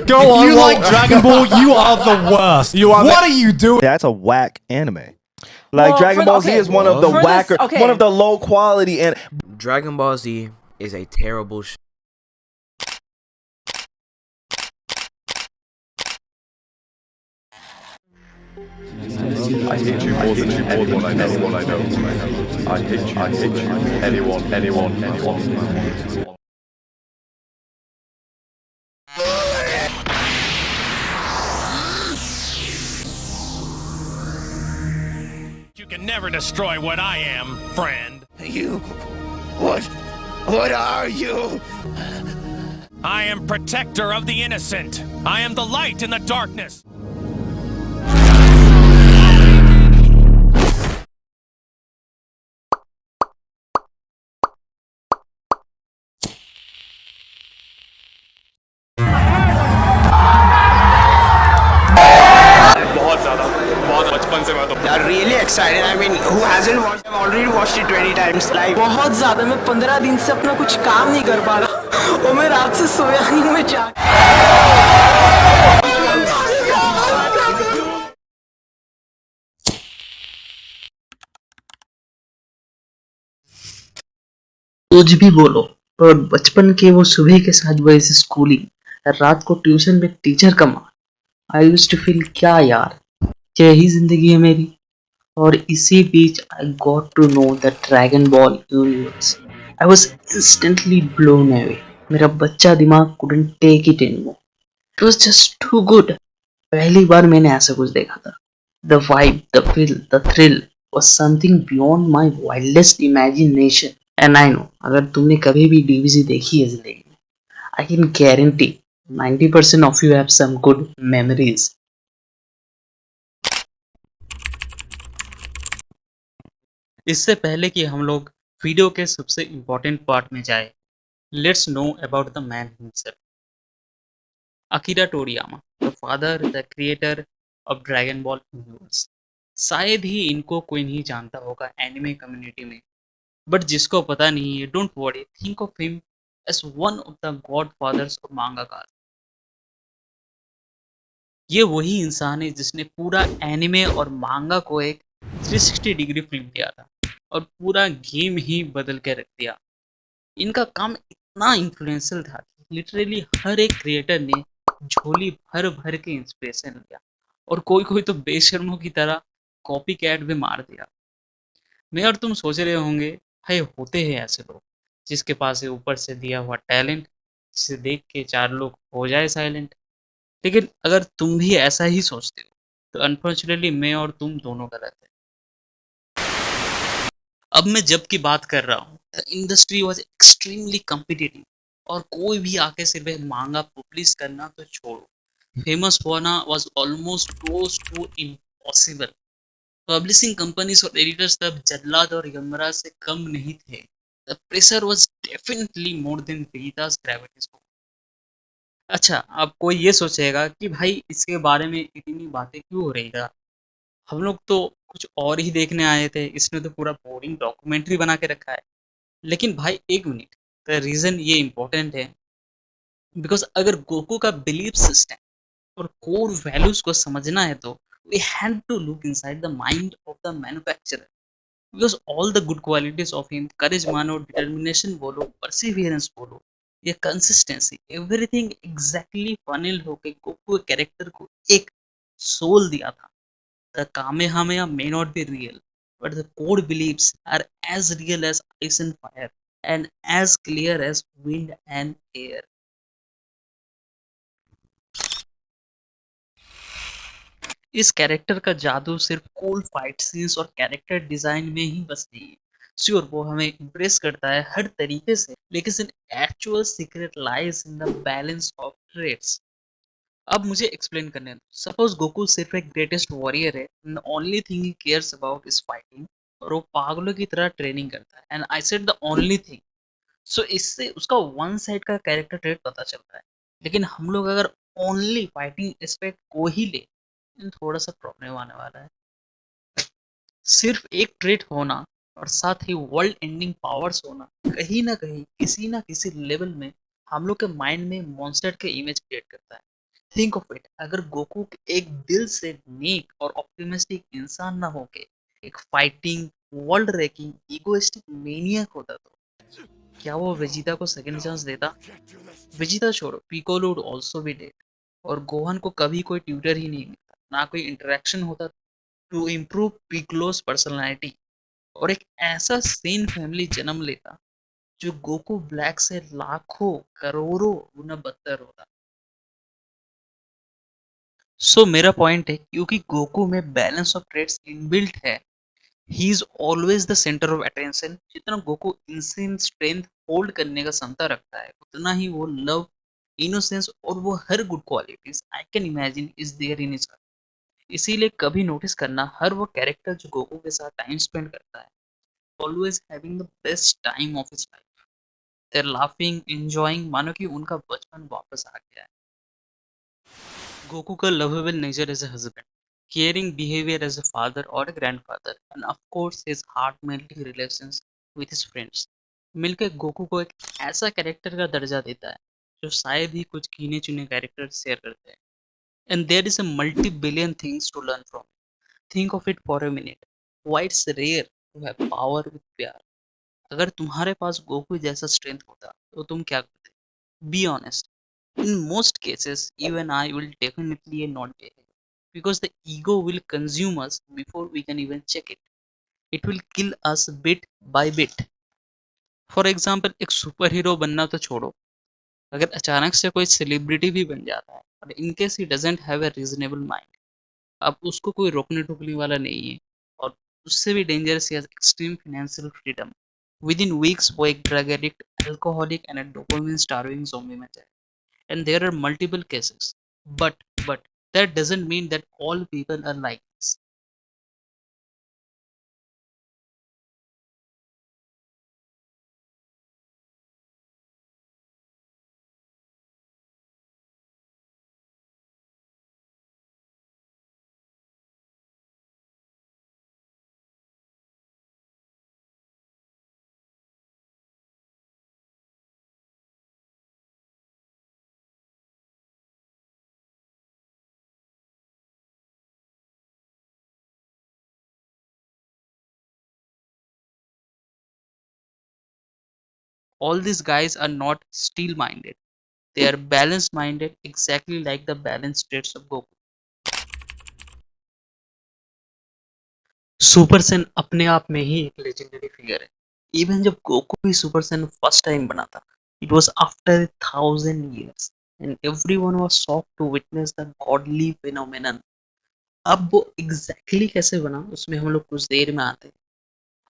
Go if on, you Walt. like Dragon Ball, you are the worst. What are you doing? That's a whack anime. Like Well, Dragon Ball Z is one of the for this- whacker, okay. one of the low quality and Dragon Ball Z is a terrible I hate you more than anyone I know. I hate you, anyone. You can never destroy what I am, friend. You? What are you? I am protector of the innocent. I am the light in the darkness. Are really excited. I mean, who hasn't watched? I've already watched it 20 times. Like, बहुत ज्यादा मैं 15 दिन से अपना कुछ काम नहीं कर पा रहा और मैं रात से सोया नहीं मैं जाग कुछ भी बोलो पर बचपन के वो सुबह के 7 बजे से स्कूलिंग रात को ट्यूशन में टीचर का मार आई यूज्ड टू फील क्या यार क्या ही जिंदगी है मेरी। और इसी बीच I got to know the Dragon Ball universe. I was instantly blown away. मेरा बच्चा दिमाग couldn't take it anymore. It was just too good. पहली बार मैंने ऐसा कुछ देखा था। The vibe, the feel, the thrill was something beyond my wildest imagination. And I know, अगर तुमने कभी भी DBZ देखी है जिंदगी में, I can guarantee 90% of you have some good memories. इससे पहले कि हम लोग वीडियो के सबसे इम्पोर्टेंट पार्ट में जाए, let's know about the man himself. Akira Toriyama, the father, the creator of Dragon Ball universe. शायद ही इनको कोई नहीं जानता होगा एनिमे कम्युनिटी में, बट जिसको पता नहीं है, don't worry, think of him as one of the godfathers of mangaka. ये वही इंसान है जिसने पूरा एनिमे और मांगा को एक 360 डिग्री फिल्म दिया था और पूरा गेम ही बदल के रख दिया। इनका काम इतना इन्फ्लुएंशियल था कि लिटरली हर एक क्रिएटर ने झोली भर भर के इंस्पिरेशन लिया और कोई कोई तो बेशर्मों की तरह कॉपी कैट भी मार दिया। मैं और तुम सोच रहे होंगे भाई होते हैं ऐसे लोग जिसके पास है ऊपर से दिया हुआ टैलेंट जिसे देख के 4 लोग हो जाए साइलेंट। लेकिन अगर तुम भी ऐसा ही सोचते हो तो अनफॉर्चुनेटली मैं और तुम दोनों गलत है। अब मैं जब की बात कर रहा हूँ, the industry was extremely competitive और कोई भी आके सिर्फ मांगा पब्लिश करना तो छोड़ो, फेमस होना was almost close to impossible. Publishing companies और एडिटर्स तब जल्लाद और यमराज से कम नहीं थे। The pressure was definitely more than बेताज ग्रेविटीज। अच्छा, अब कोई ये सोचेगा कि भाई इसके बारे में इतनी बातें क्यों हो रही है, हम लोग तो कुछ और ही देखने आए थे, इसने तो पूरा बोरिंग डॉक्यूमेंट्री बना के रखा है। लेकिन भाई एक मिनट, द रीजन ये इम्पोर्टेंट है बिकॉज अगर गोकू का बिलीफ सिस्टम और कोर वैल्यूज को समझना है तो we had to look inside the mind of the manufacturer because all the good qualities of him, courage मानो, डिटर्मिनेशन बोलो, परसिवियरेंस बोलो, ये कंसिस्टेंसी, एवरीथिंग एग्जैक्टली फनल होके गोकू के कैरेक्टर को एक सोल दिया था। The Kamehameha may not be real, but the core beliefs are as real as ice and fire and as clear as wind and air. इस character का जादू सिर्फ कूल फाइट सीन्स और कैरेक्टर डिजाइन में ही बस नहीं है। श्योर वो हमें इम्प्रेस करता है हर तरीके से, लेकिन actual secret lies in the balance of trades. अब मुझे एक्सप्लेन करने दो। सपोज गोकू सिर्फ एक ग्रेटेस्ट वॉरियर है and only thing he cares about is fighting और वो पागलों की तरह ट्रेनिंग करता है and I said the only thing. So इससे उसका वन साइड का कैरेक्टर ट्रेट पता चलता है। लेकिन हम लोग अगर ओनली फाइटिंग एस्पेक्ट को ही ले थोड़ा सा प्रॉब्लम आने वाला है। सिर्फ एक ट्रेट होना और साथ ही वर्ल्ड एंडिंग पावर्स होना कहीं ना कहीं किसी ना किसी लेवल में हम लोग के माइंड में मॉन्स्टर के इमेज क्रिएट करता है। थिंक ऑफ इट, अगर गोकू एक दिल से नेक और ऑप्टिमिस्टिक इंसान ना होके एक fighting, world racking, egoistic maniac होता तो क्या वो वेजिटा को सेकंड चांस देता? वेजिटा छोड़ो, Piccolo would also be dead, और गोहान को कभी कोई ट्यूटर ही नहीं मिलता, ना कोई इंटरेक्शन होता टू इम्प्रूव पिकोलोस पर्सनालिटी, और एक ऐसा सेन फैमिली जन्म लेता जो गोकू ब्लैक से लाखों करोड़ों गुना बदतर होता। सो मेरा पॉइंट है, क्योंकि गोकू में बैलेंस ऑफ ट्रेड्स इनबिल्ट है, he is always the centre of attention. जितना गोकू इंसेंट स्ट्रेंथ होल्ड करने का क्षमता रखता है, उतना ही वो लव, इनोसेंस और वो हर good qualities I can imagine is there in his. इसीलिए कभी नोटिस करना, हर वो कैरेक्टर जो गोकू के साथ टाइम स्पेंड करता है, always having the best time of his life. They are laughing, enjoying, मानो कि उनका बचपन वापस आ गया है। गोकू का lovable nature as a husband, caring behavior as a father or a grandfather, and of course his heart-melting relations with his friends, मिलकर Goku को एक ऐसा कैरेक्टर का दर्जा देता है जो शायद ही कुछ गिने चुने कैरेक्टर शेयर करते हैं। And there is a multi-billion things to learn from. Think of it for a minute. Why it's rare to have power with प्यार। अगर तुम्हारे पास गोकू जैसा स्ट्रेंथ होता तो तुम क्या करते? Be honest. In most cases, you and I will definitely not get it, because the ego will consume us before we can even check it. It will kill us bit by bit. For example, एक super hero बनना तो छोड़ो, अगर अचानक से कोई celebrity भी बन जाता है और in case he doesn't have a reasonable mind, अब उसको कोई रोकने टोकने वाला नहीं है, और उससे भी डेंजरस है extreme financial freedom. With in weeks वो एक drug addict, alcoholic and dopamine starving zombie में जाए। And there are multiple cases, but that doesn't mean that all people are like this. All these guys are not steel minded, they are balanced minded, exactly like the balanced traits of Goku. Super Saiyan अपने आप में ही एक legendary figure है। Even जब Goku भी super Saiyan first time बना था, it was after 1000 years, and everyone was shocked to witness the godly phenomenon. अब वो एग्जैक्टली कैसे बना, उसमें हम लोग कुछ देर में आते हैं।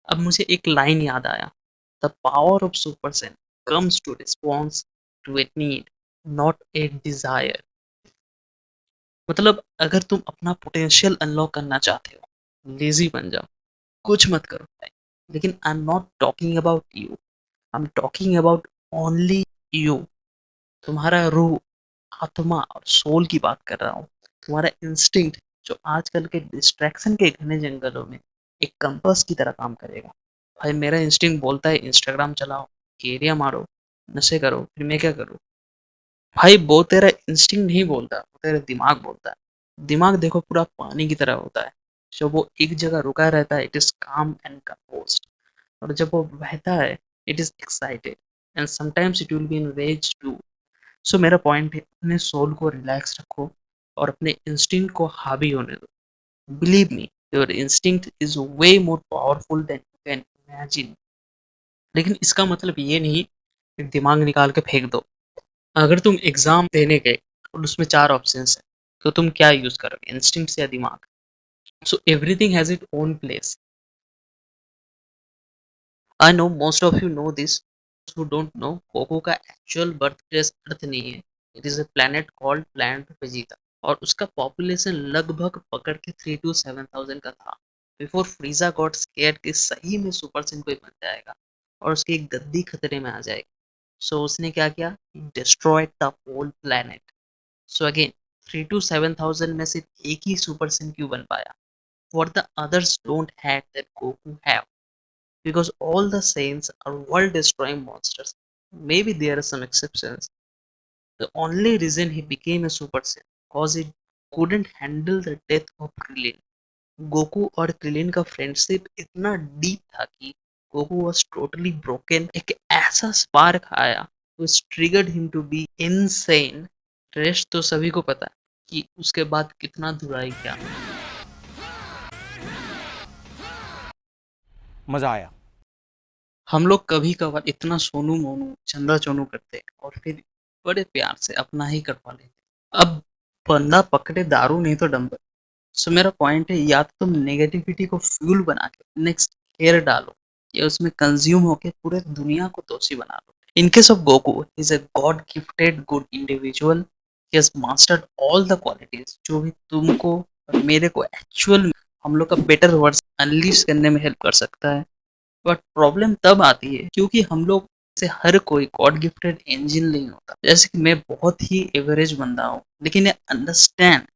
अब मुझे एक लाइन याद आया, the power of super Saiyan comes to response to a need, not a desire. मतलब अगर तुम अपना पोटेंशियल अनलॉक करना चाहते हो, लेजी बन जाओ, कुछ मत करो, लेकिन I am not talking about you, I am talking about only you. तुम्हारा रूह, आत्मा और सोल की बात कर रहा हूँ। तुम्हारा इंस्टिंक्ट जो आजकल के डिस्ट्रैक्शन के घने जंगलों में एक कंपास की तरह काम करेगा। भाई मेरा इंस्टिंक्ट बोलता है इंस्टाग्राम चलाओ, एरिया मारो, नशे करो, फिर मैं क्या करूँ? भाई वो तेरा इंस्टिंक्ट नहीं बोलता, वो तेरा दिमाग बोलता है। दिमाग देखो पूरा पानी की तरह होता है, जब वो एक जगह रुका रहता है it is calm and composed, और जब वो बहता है it is excited, and sometimes it will be in rage too. So मेरा पॉइंट है, अपने सोल को रिलैक्स रखो और अपने इंस्टिंक्ट को हावी होने दो। Believe me, your instinct is way more powerful than you can imagine. लेकिन इसका मतलब ये नहीं कि दिमाग निकाल के फेंक दो। अगर तुम एग्जाम देने गए और उसमें 4 ऑप्शंस हैं, तो तुम क्या यूज करोगे, इंस्टिंक्ट या दिमाग? So everything has it own place. I know most of you know this, who don't know, Goku का एक्चुअल बर्थ प्लेस अर्थ नहीं है, it is a planet called planet Vegeta, और उसका पॉपुलेशन लगभग पकड़ के 3 to 7,000 का था बिफोर फ्रीजा गॉट स्केयर्ड कि सही में सुपर सिन कोई बन जाएगा और उसकी गद्दी खतरे में आ जाएगी। सो उसने क्या किया, destroyed the whole planet. So again 3 to 7,000 में सिर्फ एक ही सुपर सिन क्यों बन पाया? What the others don't have that Goku have, because all the Saiyans are world-destroying monsters. Maybe there are some exceptions. The only reason he became a Super Saiyan because it couldn't handle the death of Krillin. Goku और Krillin का friendship इतना deep था कि Goku was totally broken. एक ऐसा spark आया which triggered him to be insane. Rest तो सभी को पता है कि उसके बाद कितना दुराई क्या. मजा आया। हम लोग कभी कभार इतना सोनू मोनू चंदा चोनू करते हैं और फिर बड़े प्यार से अपना ही करवा लेते हैं. अब बंदा पकड़े दारू नहीं तो डंबल. सो मेरा पॉइंट है, या तो तुम नेगेटिविटी को फ्यूल बना के नेक्स्ट एयर डालो या उसमें कंज्यूम होके पूरे दुनिया को दोषी बना लो. In case of Goku is a god gifted good individual. He has mastered all the qualities जो भी तुमको और मेरे को एक्चुअल हम लोग का बेटर वर्जन अनलीश करने में हेल्प कर सकता है. बट प्रॉब्लम तब आती है क्योंकि हम लोग से हर कोई गॉड गिफ्टेड इंजन नहीं होता. जैसे कि मैं बहुत ही एवरेज बंदा हूँ लेकिन I understand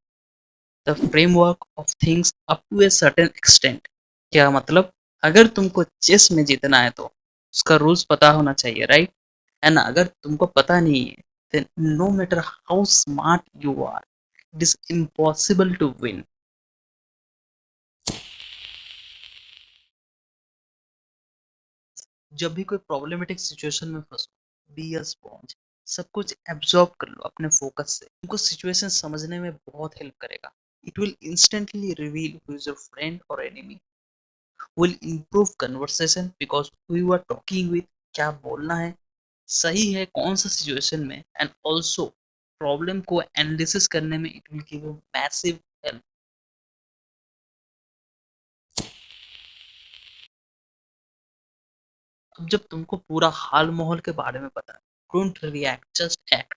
the framework of things up to a certain extent. क्या मतलब, अगर तुमको चेस में जीतना है तो उसका रूल्स पता होना चाहिए, राइट? एंड अगर तुमको पता नहीं है then no matter how smart you are, it is impossible to win. जब भी कोई प्रॉब्लमेटिक सिचुएशन में फंसो, बी अ स्पॉन्ज. सब कुछ एब्जॉर्ब कर लो अपने फोकस से. तुमको सिचुएशन समझने में बहुत हेल्प करेगा. It will instantly reveal who is your friend और enemy. Will improve conversation because who you are talking with, क्या बोलना है, सही है कौन सा सिचुएशन में. एंड ऑल्सो प्रॉब्लम को एनालिसिस करने में it will give you massive help. अब जब तुमको पूरा हाल माहौल के बारे में पता है, डोंट रिएक्ट, जस्ट एक्ट.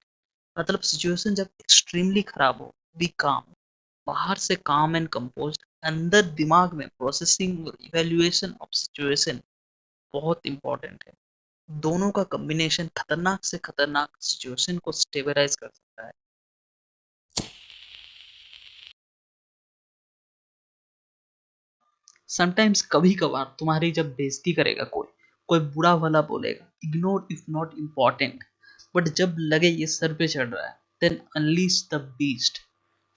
मतलब सिचुएशन जब एक्सट्रीमली खराब हो, बी काम. बाहर से काम एंड कंपोज्ड, अंदर दिमाग में प्रोसेसिंग और इवैल्यूएशन ऑफ सिचुएशन बहुत इंपॉर्टेंट है. दोनों का कॉम्बिनेशन खतरनाक से खतरनाक सिचुएशन को स्टेबलाइज कर सकता है. समटाइम्स कभी कभार तुम्हारी जब बेइज्जती करेगा कोई कोई बुरा भला बोलेगा, ignore if not important. But जब लगे ये सर पे चढ़ रहा है, देन अनलीश द बीस्ट.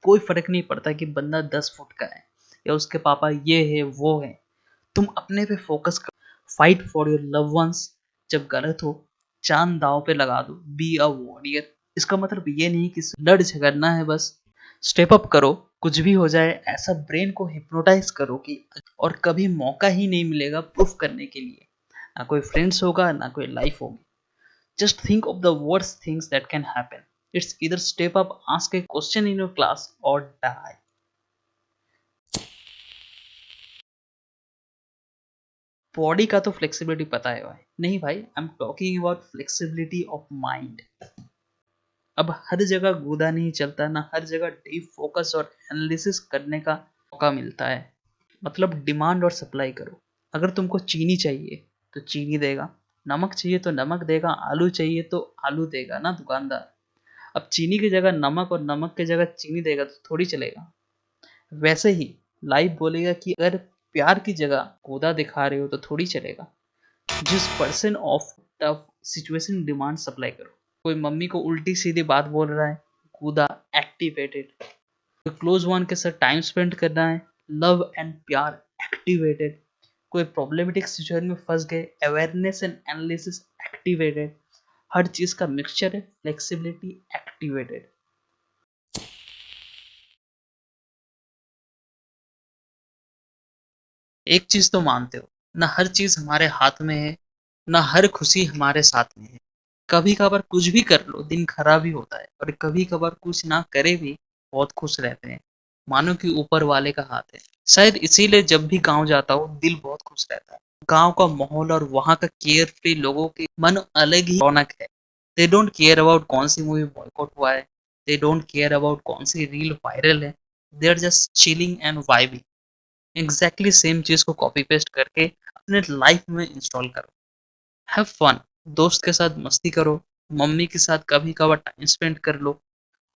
कोई फर्क नहीं पड़ता कि बंदा 10 फुट का है या उसके पापा ये है वो है. तुम अपने पे फोकस करो. Fight for your love once. जब गलत हो, चांद दाव पे लगा दो. Be a warrior. इसका मतलब ये नहीं कि लड़ झगड़ना है बस. स्टेप अप करो, कुछ भी हो जाए. ऐसा ब्रेन को हिप्नोटाइज करो कि और कभी मौका ही नहीं मिलेगा प्रूफ करने के लिए. ना कोई फ्रेंड्स होगा ना कोई लाइफ होगी. Just think of the worst things that can happen. It's either step up, ask A question in your class और डाई. बॉडी का तो फ्लेक्सिबिलिटी पता है भाई. नहीं भाई, I am talking about flexibility of mind. अब हर जगह गूदा नहीं चलता, ना हर जगह डीप फोकस और एनालिसिस करने का मौका मिलता है. मतलब डिमांड और सप्लाई करो. अगर तुमको चीनी चाहिए तो चीनी देगा, नमक चाहिए तो नमक देगा, आलू चाहिए तो आलू देगा ना दुकानदार. अब चीनी की जगह नमक और नमक की जगह चीनी देगा तो थोड़ी चलेगा. वैसे ही लाइफ बोलेगा कि अगर प्यार की जगह कूदा दिखा रहे हो तो थोड़ी चलेगा. जिस person of tough situation demand supply करो. कोई मम्मी को उल्टी सीधी बात बोल रहा है, कूदा एक्टिवेटेड. कोई क्लोज वन के साथ टाइम स्पेंड करना है, लव एंड प्यार एक्टिवेटेड. कोई प्रॉब्लमेटिक सिचुएशन में फंस गए, अवेयरनेस एंड एनालिसिस एक्टिवेटेड. हर चीज का मिक्सचर है, फ्लेक्सिबिलिटी एक्टिवेटेड. एक चीज तो मानते हो, ना हर चीज हमारे हाथ में है, ना हर खुशी हमारे साथ में है. कभी कभार कुछ भी कर लो दिन खराब ही होता है, और कभी कभार कुछ ना करे भी बहुत खुश रहते हैं. मानो कि ऊपर वाले का हाथ है. शायद इसीलिए जब भी गांव जाता हूँ दिल बहुत खुश रहता है. गांव का माहौल और वहाँ का केयर फ्री लोगों के मन अलग ही रौनक है. दे डोंट केयर अबाउट कौन सी मूवी बॉयकॉट हुआ है, दे डोंट केयर अबाउट कौन सी रील वायरल है. They are just chilling and vibing. Exactly same चीज को कॉपी पेस्ट करके अपने लाइफ में इंस्टॉल करो. Have fun. दोस्त के साथ मस्ती करो, मम्मी के साथ कभी कभार टाइम स्पेंड कर लो.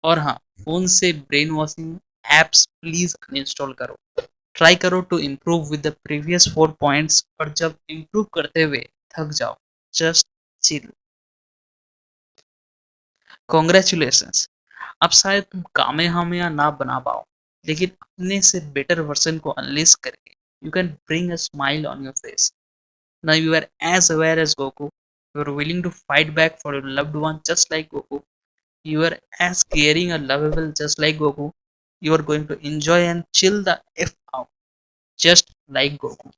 और हाँ, फोन से brain washing apps please uninstall करो. ट्राई करो to improve with the previous 4 points. और जब इम्प्रूव करते हुए थक जाओ, जस्ट चिल. कॉन्ग्रेचुलेशंस, अब शायद तुम कामेहामेहा ना बना पाओ, लेकिन अपने से बेटर वर्जन को अनलेस करके you can bring a smile on your face. Now you are as aware as Goku. You are willing to fight back for your loved one just like Goku. You are as caring and lovable just like Goku. You are going to enjoy and chill the F out just like Goku.